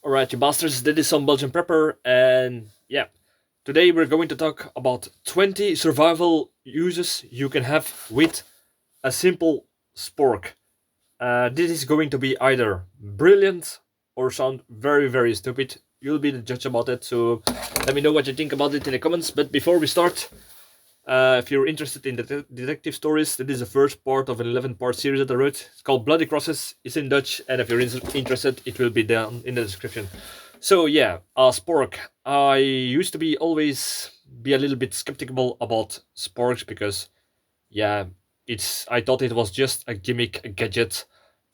Alright, you bastards, this is Some-Belgian-prepper, and yeah, today we're going to talk about 20 survival uses you can have with a simple spork. This is going to be either brilliant or sound very, very stupid. You'll be the judge about it, so let me know what you think about it in the comments. But before we start, if you're interested in the detective stories, this is the first part of an 11-part series that I wrote. It's called Bloody Crosses. It's in Dutch, and if you're interested, it will be down in the description. So yeah, spork. I used to be always be a little bit skeptical about sporks because yeah, I thought it was just a gimmick, a gadget,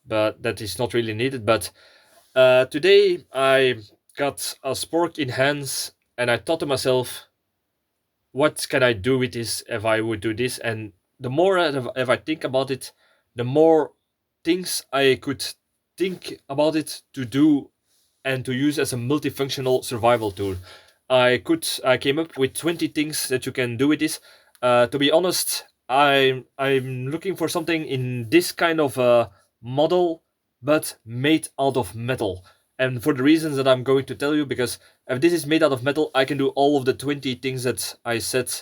but that is not really needed. But today I got a spork in hands, and I thought to myself, what can I do with this if I would do this? And the more if I think about it, the more things I could think about it to do and to use as a multifunctional survival tool. I came up with 20 things that you can do with this. To be honest, I'm looking for something in this kind of model, but made out of metal. And for the reasons that I'm going to tell you, because if this is made out of metal, I can do all of the 20 things that I said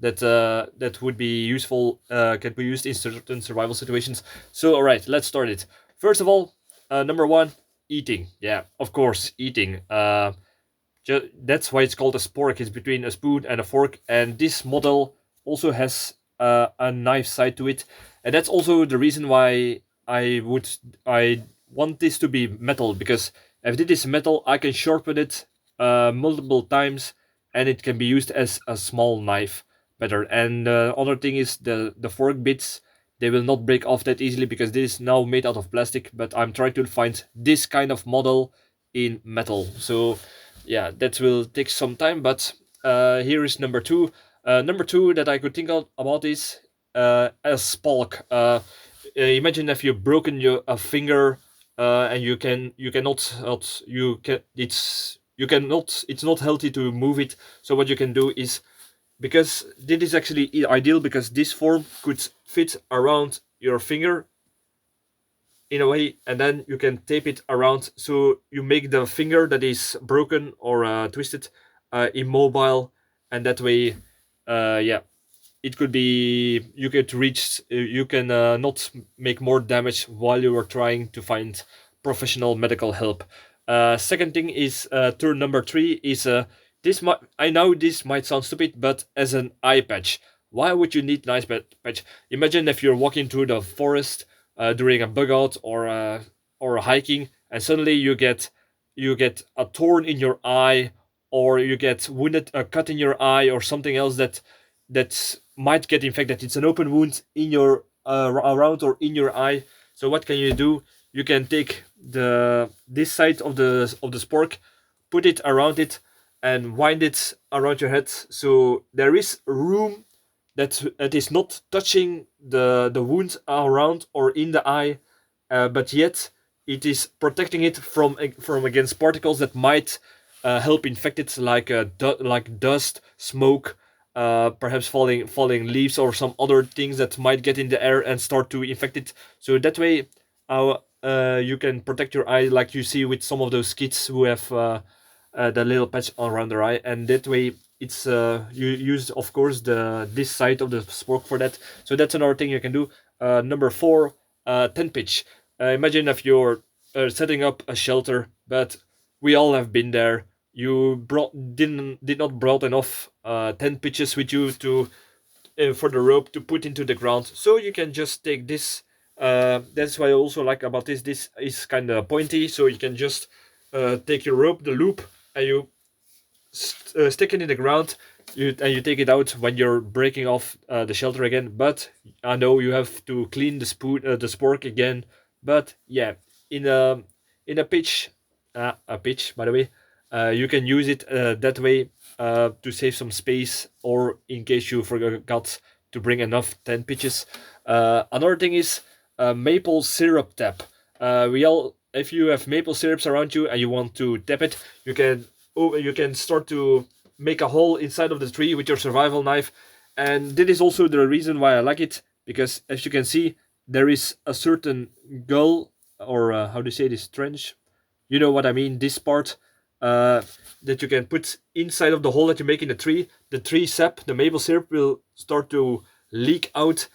that would be useful, can be used in certain survival situations. So, all right, let's start it. First of all, number one, eating. Yeah, of course, eating. That's why it's called a spork. It's between a spoon and a fork, and this model also has a knife side to it, and that's also the reason why I want this to be metal, because if this is metal, I can sharpen it multiple times, and it can be used as a small knife better. And the other thing is the fork bits. They will not break off that easily because this is now made out of plastic. But I'm trying to find this kind of model in metal. So yeah, that will take some time. But here is number two. Number two that I could think of about is a spalk. Imagine if you've broken a finger, and you cannot you can it's you cannot it's not healthy to move it. So what you can do is, because this is actually ideal, because this form could fit around your finger in a way, and then you can tape it around, so you make the finger that is broken or twisted immobile, and that way yeah, it could be, you could reach, you can not make more damage while you are trying to find professional medical help. Second thing is, turn number three is, I know this might sound stupid, but as an eye patch. Why would you need an eye patch? Imagine if you're walking through the forest during a bug out or hiking, and suddenly you get a thorn in your eye, or you get wounded, a cut in your eye, or something else that might get infected. It's an open wound in your around or in your eye. So what can you do? You can take this side of the spork, put it around it, and wind it around your head, so there is room that is not touching the wound around or in the eye, but yet it is protecting it from against particles that might help infect it, like like dust, smoke, perhaps falling leaves, or some other things that might get in the air and start to infect it. So that way, you can protect your eye, like you see with some of those kids who have the little patch around their eye, and that way it's you use, of course, this side of the spork for that. So that's another thing you can do. Number four, tent pitch. Imagine if you're setting up a shelter, but we all have been there. You did not brought enough tent pitches with you to for the rope to put into the ground, so you can just take this. That's why I also like about this. This is kind of pointy, so you can just take your rope, the loop, and you stick it in the ground. And you take it out when you're breaking off the shelter again. But I know you have to clean the spork again. But yeah, in a pitch, a pitch, by the way, you can use it that way to save some space, or in case you forgot to bring enough 10 pitches. Another thing is maple syrup tap. If you have maple syrups around you and you want to tap it, you can start to make a hole inside of the tree with your survival knife. And that is also the reason why I like it, because as you can see, there is a certain gull, or how do you say this, trench, You know what I mean? This part that you can put inside of the hole that you make in the tree sap, the maple syrup will start to leak out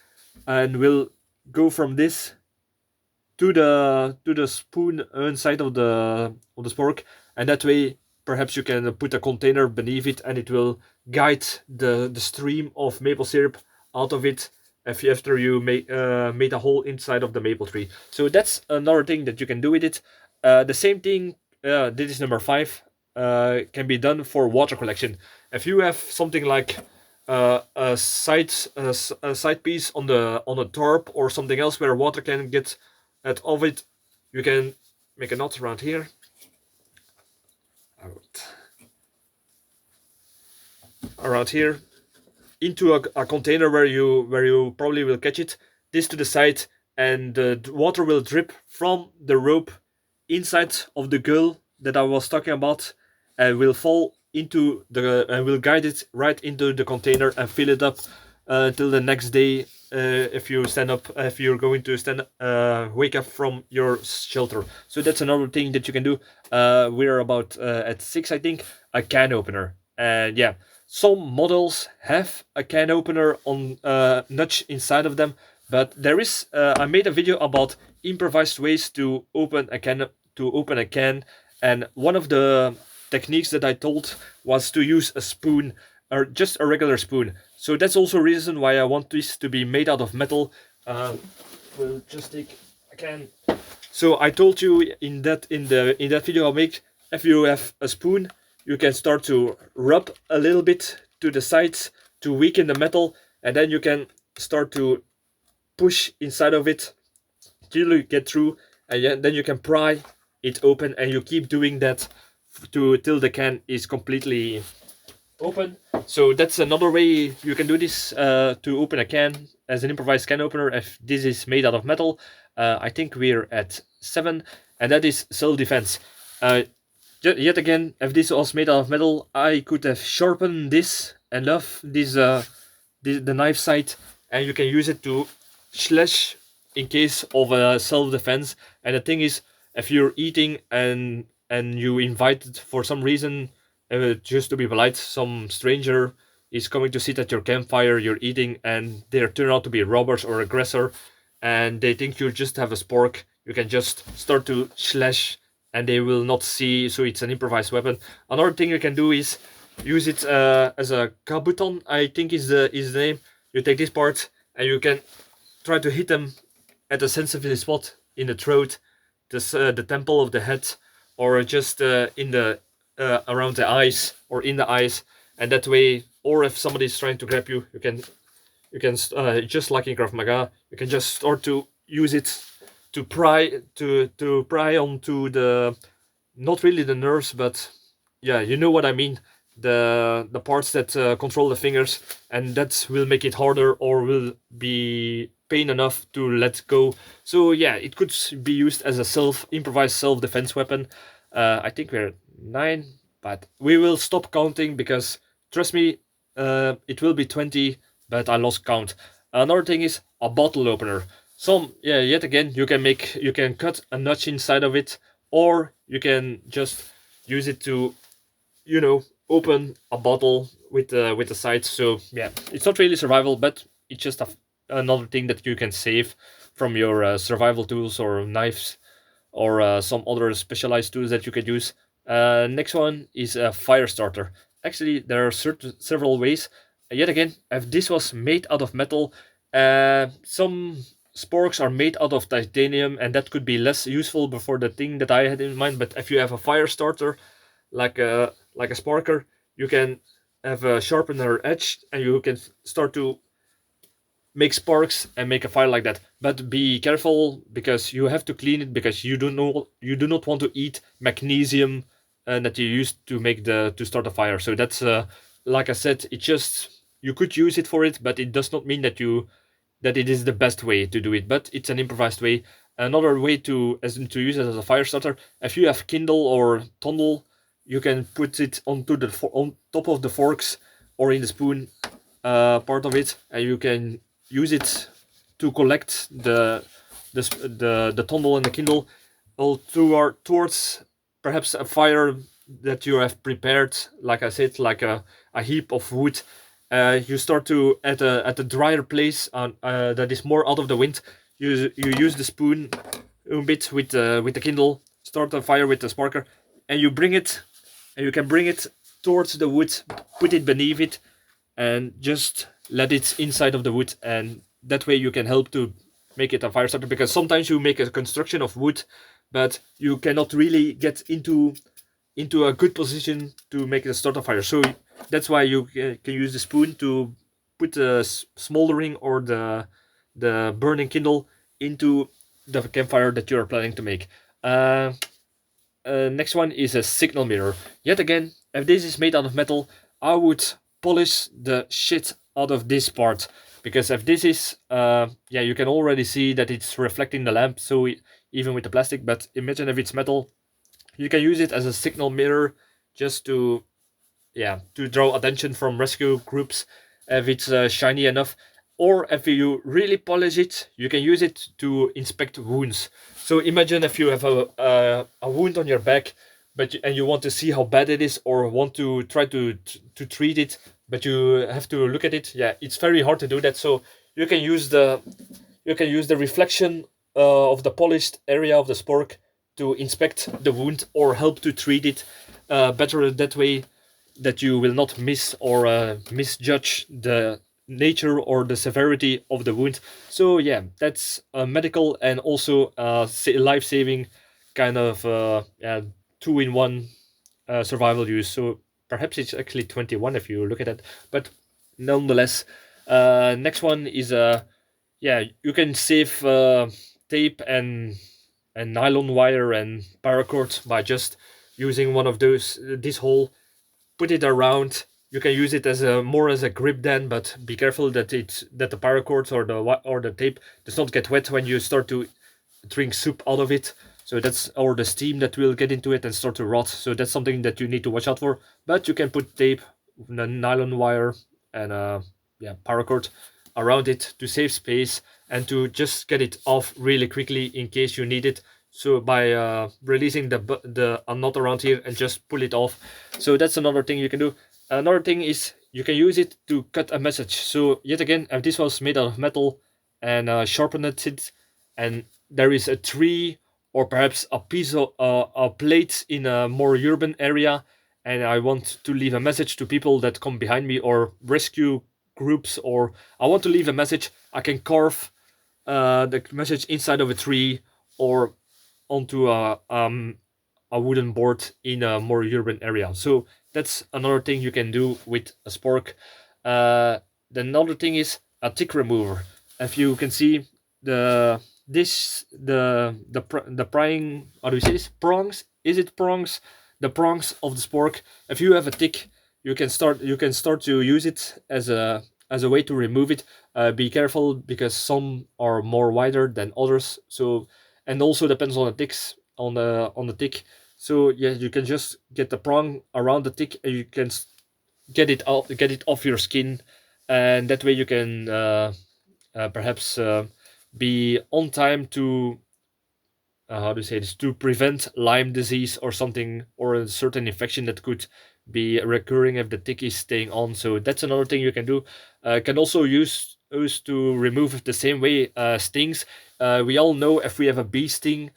and will go from this to the spoon inside of the spork, and that way perhaps you can put a container beneath it and it will guide the stream of maple syrup out of it after you made a hole inside of the maple tree. So that's another thing that you can do with it. The same thing, this is number 5, can be done for water collection. If you have something like a side piece on a tarp or something else where water can get out of it, you can make a knot around here. Around here, into a container where you probably will catch it. This to the side, and the water will drip from the rope inside of the girl that I was talking about, and will fall into the and will guide it right into the container and fill it up till the next day. If you're going to wake up from your shelter. So that's another thing that you can do. We're about at 6, I think, a can opener. And yeah, some models have a can opener on notch inside of them, but there is. I made a video about improvised ways to open a can, and one of the techniques that I told was to use a spoon, or just a regular spoon. So that's also a reason why I want this to be made out of metal. We'll just take a can. So I told you in that video I'll make, if you have a spoon, you can start to rub a little bit to the sides to weaken the metal, and then you can start to push inside of it till you get through, and then you can pry it open, and you keep doing that till the can is completely open. So that's another way you can do this, to open a can as an improvised can opener if this is made out of metal. I think we're at 7, and that is self-defense. Yet again, if this was made out of metal, I could have sharpened this and left the knife side, and you can use it to slash in case of self-defense. And the thing is, if you're eating and you invited for some reason, just to be polite, some stranger is coming to sit at your campfire, you're eating, and they turn out to be robbers or aggressor, and they think you just have a spork, you can just start to slash and they will not see, so it's an improvised weapon. Another thing you can do is use it as a kabuton, I think is the name. You take this part and you can try to hit them at a sensitive spot in the throat, the temple of the head, or just in the around the eyes or in the eyes, and that way, or if somebody is trying to grab you, you can just like in Krav Maga, you can just start to use it to pry onto the, not really the nerves, but yeah, you know what I mean, the parts that control the fingers, and that will make it harder or will be pain enough to let go. So yeah, it could be used as a improvised self-defense weapon. I think we're at 9, but we will stop counting because trust me, it will be 20, but I lost count. Another thing is a bottle opener. Yet again, you can cut a notch inside of it, or you can just use it to, open a bottle with the sides. So yeah, it's not really survival, but it's just another thing that you can save from your survival tools or knives, or some other specialized tools that you could use. Next one is a fire starter. Actually, there are several ways. Yet again, if this was made out of metal, some sporks are made out of titanium, and that could be less useful before the thing that I had in mind. But if you have a fire starter, like a sparker, you can have a sharpener edge, and you can start to make sparks and make a fire like that. But be careful, because you have to clean it, because you do not want to eat magnesium that you used to start a fire. So that's like I said, you could use it for it, but it does not mean that it is the best way to do it. But it's an improvised way. Another way to use it as a fire starter, if you have Kindle or Tondel, you can put it on top of the forks or in the spoon part of it, and you can use it to collect the Tondel and the Kindle all towards perhaps a fire that you have prepared, like I said, like a heap of wood. You start to at a drier place that is more out of the wind. You use the spoon a bit with the Kindle, start a fire with the sparker, and you can bring it towards the wood, put it beneath it, and just let it inside of the wood, and that way you can help to make it a fire starter. Because sometimes you make a construction of wood, but you cannot really get into a good position to make it start a fire. So that's why you can use the spoon to put the smoldering or the burning kindle into the campfire that you are planning to make. Next one is a signal mirror. Yet again, if this is made out of metal, I would polish the shit out of this part, because if this is, yeah, you can already see that it's reflecting the lamp. So even with the plastic, but imagine if it's metal, you can use it as a signal mirror just to, yeah, to draw attention from rescue groups if it's shiny enough. Or if you really polish it, you can use it to inspect wounds. So imagine if you have a wound on your back, and you want to see how bad it is, or want to try to treat it, but you have to look at it. Yeah, it's very hard to do that. So you can use the reflection of the polished area of the spork to inspect the wound or help to treat it better that way, that you will not miss or misjudge the nature or the severity of the wound. So yeah, that's a medical and also life-saving kind of yeah, two-in-one survival use. So perhaps it's actually 21 if you look at it, but nonetheless. Next one is yeah, you can save tape and nylon wire and paracord by just using one of those this hole, put it around. You can use it as a more as a grip then, but be careful that the paracord or the tape does not get wet when you start to drink soup out of it. So that's, or the steam that will get into it and start to rot. So that's something that you need to watch out for. But you can put tape, nylon wire, and yeah, paracord around it to save space and to just get it off really quickly in case you need it. So by releasing the knot around here and just pull it off. So that's another thing you can do. Another thing is you can use it to cut a message. So yet again, if this was made out of metal and sharpened it, and there is a tree or perhaps a piece of a plate in a more urban area, and I want to leave a message to people that come behind me or rescue groups, or I want to leave a message, I can carve the message inside of a tree or onto a wooden board in a more urban area. So that's another thing you can do with a spork. Then another thing is a tick remover. If you can see the prying, how do you say this, prongs, is it prongs, the prongs of the spork. If you have a tick, you can start to use it as a way to remove it. Be careful because some are more wider than others. So, and also depends on the ticks on the tick. So yeah, you can just get the prong around the tick and you can get it off your skin, and that way you can perhaps be on time to how do you say this, to prevent Lyme disease or something, or a certain infection that could be recurring if the tick is staying on. So that's another thing you can do. Can also use to remove the same way stings. We all know if we have a bee sting,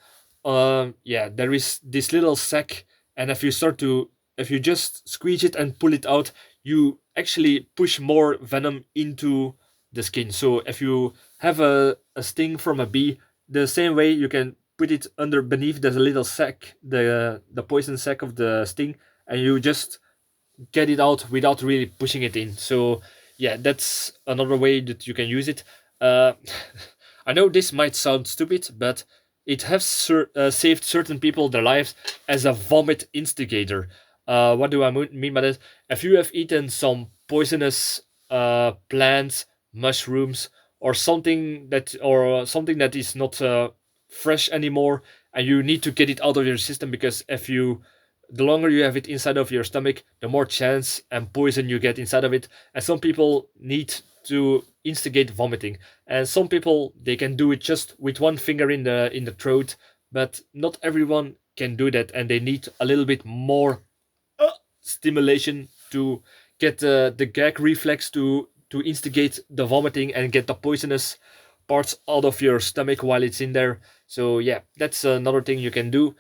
yeah, there is this little sac, and if you just squeeze it and pull it out, you actually push more venom into the skin. So if you have a sting from a bee, the same way you can put it under beneath, there's a little sac, the poison sac of the sting, and you just get it out without really pushing it in. So yeah, that's another way that you can use it. uh, I know this might sound stupid, but it has saved certain people their lives as a vomit instigator. What do I mean by that? If you have eaten some poisonous plants, mushrooms, or something that is not fresh anymore, and you need to get it out of your system, because the longer you have it inside of your stomach, the more chance and poison you get inside of it. And some people need to instigate vomiting, and some people, they can do it just with one finger in the throat, but not everyone can do that, and they need a little bit more stimulation to get the gag reflex to instigate the vomiting and get the poisonous parts out of your stomach while it's in there. So yeah, that's another thing you can do.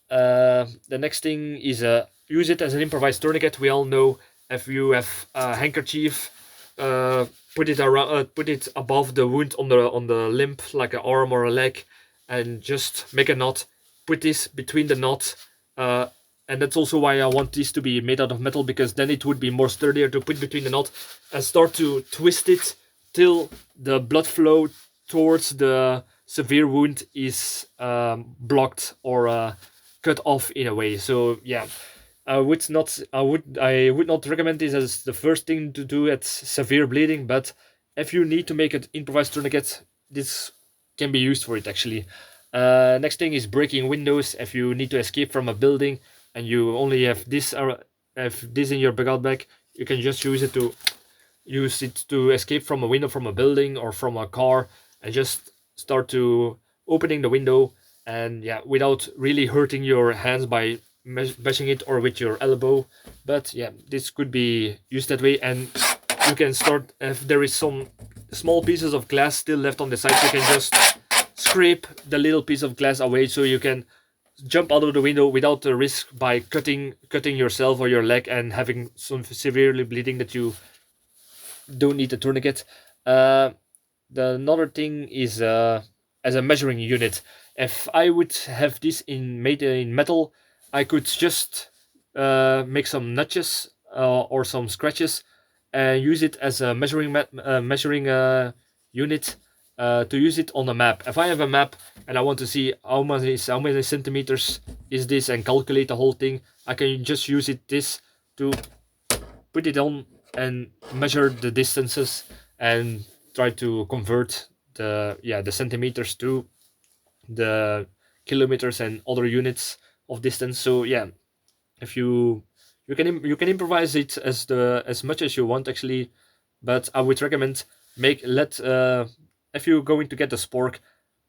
The next thing is use it as an improvised tourniquet. We all know if you have a handkerchief, put it around, put it above the wound on the limb, like an arm or a leg, and just make a knot. Put this between the knot, and that's also why I want this to be made out of metal, because then it would be more sturdier to put between the knot and start to twist it till the blood flow towards the severe wound is blocked or cut off in a way. So yeah, I would not recommend this as the first thing to do at severe bleeding, but if you need to make an improvised tourniquet, this can be used for it actually. Next thing is breaking windows. If you need to escape from a building and you only have this in your bag bag, you can just use it to escape from a window from a building or from a car, and just start to opening the window, and yeah, without really hurting your hands by bashing it or with your elbow. But yeah, this could be used that way. And you can start, if there is some small pieces of glass still left on the side, you can just scrape the little piece of glass away, so you can jump out of the window without the risk by cutting yourself or your leg and having some severely bleeding that you don't need a tourniquet. The another thing is as a measuring unit. If I would have this made in metal, I could just make some notches or some scratches and use it as a measuring unit to use it on a map. If I have a map and I want to see how many centimeters is this and calculate the whole thing, I can just use this to put it on and measure the distances and try to convert the centimeters to the kilometers and other units of distance. So yeah, if you can improvise it as much as you want actually, but I would recommend if you're going to get a spork,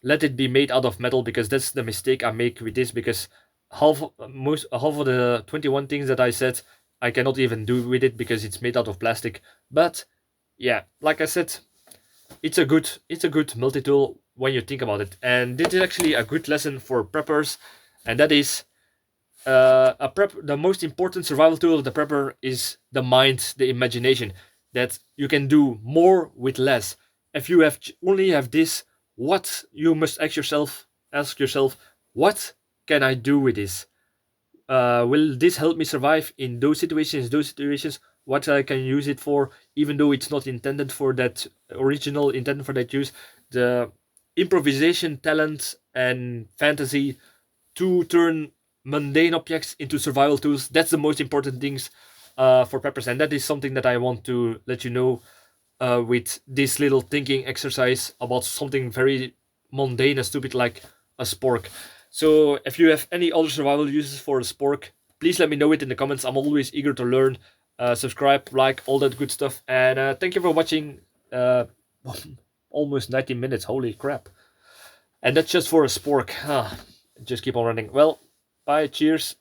let it be made out of metal, because that's the mistake I make with this, because half of the 21 things that I said I cannot even do with it because it's made out of plastic. But yeah, like I said, it's a good multi-tool when you think about it. And this is actually a good lesson for preppers, and that is the most important survival tool of the prepper is the mind, the imagination, that you can do more with less. If you only have this, what you must ask yourself, what can I do with this? Will this help me survive in those situations? What I can use it for, even though it's not intended for that intended for that use. The improvisation, talent, and fantasy to turn mundane objects into survival tools. That's the most important things for preppers, and that is something that I want to let you know with this little thinking exercise about something very mundane and stupid like a spork. So if you have any other survival uses for a spork, please let me know it in the comments. I'm always eager to learn. Subscribe, like, all that good stuff, and thank you for watching. Almost 19 minutes, holy crap. And that's just for a spork. Just keep on running. Well, bye, cheers.